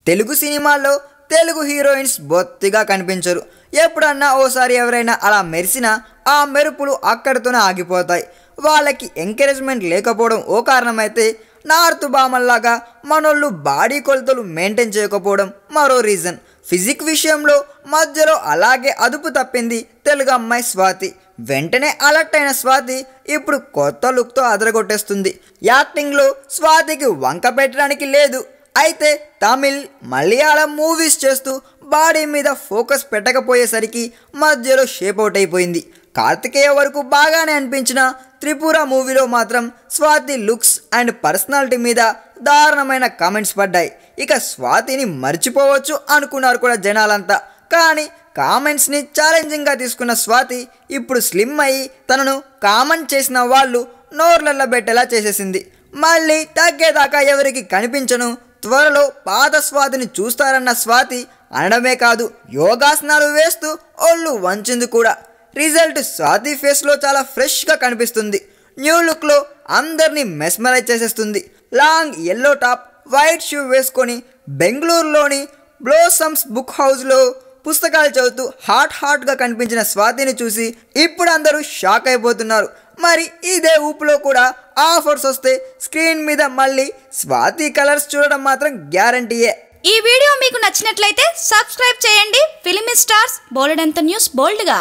తెలుగు సినిమాల్లో తెలుగు హీరోయిన్స్ బొత్తిగా కనిపించరు. ఎప్పుడన్నా ఓసారి ఎవరైనా అలా మెరిసినా ఆ మెరుపులు అక్కడితోనే ఆగిపోతాయి. వాళ్ళకి ఎంకరేజ్మెంట్ లేకపోవడం ఓ కారణమైతే, నార్త్ బామల్లాగా మనోళ్ళు బాడీ కొలతలు మెయింటైన్ చేయకపోవడం మరో రీజన్. ఫిజిక్ విషయంలో మధ్యలో అలాగే అదుపు తప్పింది తెలుగు అమ్మాయి స్వాతి. వెంటనే అలర్ట్ అయిన స్వాతి ఇప్పుడు కొత్త లుక్తో అదరగొట్టేస్తుంది. యాక్టింగ్లో స్వాతికి వంక పెట్టడానికి లేదు. అయితే తమిళ్, మలయాళం మూవీస్ చేస్తూ బాడీ మీద ఫోకస్ పెట్టకపోయేసరికి మధ్యలో షేప్ అవుట్ అయిపోయింది. కార్తికేయ వరకు బాగానే అనిపించిన త్రిపుర మూవీలో మాత్రం స్వాతి లుక్స్ అండ్ పర్సనాలిటీ మీద దారుణమైన కామెంట్స్ పడ్డాయి. ఇక స్వాతిని మర్చిపోవచ్చు అనుకున్నారు కూడా జనాలంతా. కానీ కామెంట్స్ని ఛాలెంజింగ్గా తీసుకున్న స్వాతి ఇప్పుడు స్లిమ్ అయ్యి తనను కామెంట్ చేసిన వాళ్ళు నోర్లెల్లబెట్టేలా చేసేసింది. మళ్ళీ తగ్గేదాకా ఎవరికి కనిపించను, త్వరలో పాత స్వాతిని చూస్తారన్న స్వాతి అనడమే కాదు, యోగాసనాలు వేస్తూ ఒళ్ళు వంచింది కూడా. రిజల్ట్ స్వాతి ఫేస్లో చాలా ఫ్రెష్గా కనిపిస్తుంది. న్యూ లుక్లో అందరినీ మెస్మరైజ్ చేసేస్తుంది. Long yellow top, white shoe వేసుకొని బెంగళూరులోని బ్లోసమ్స్ బుక్ హౌస్లో పుస్తకాలు చదువుతూ హాట్గా కనిపించిన స్వాతిని చూసి ఇప్పుడు అందరూ షాక్ అయిపోతున్నారు. మరి ఇదే ఊపులో కూడా ఆఫర్స్ వస్తే స్క్రీన్ మీద మళ్ళీ స్వాతి కలర్స్ చూడడం మాత్రం గ్యారంటీయే. ఈ వీడియో మీకు నచ్చినట్లయితే సబ్స్క్రైబ్ చేయండి. ఫిలిమి స్టార్స్ బోలెడంత న్యూస్ బోల్డ్గా.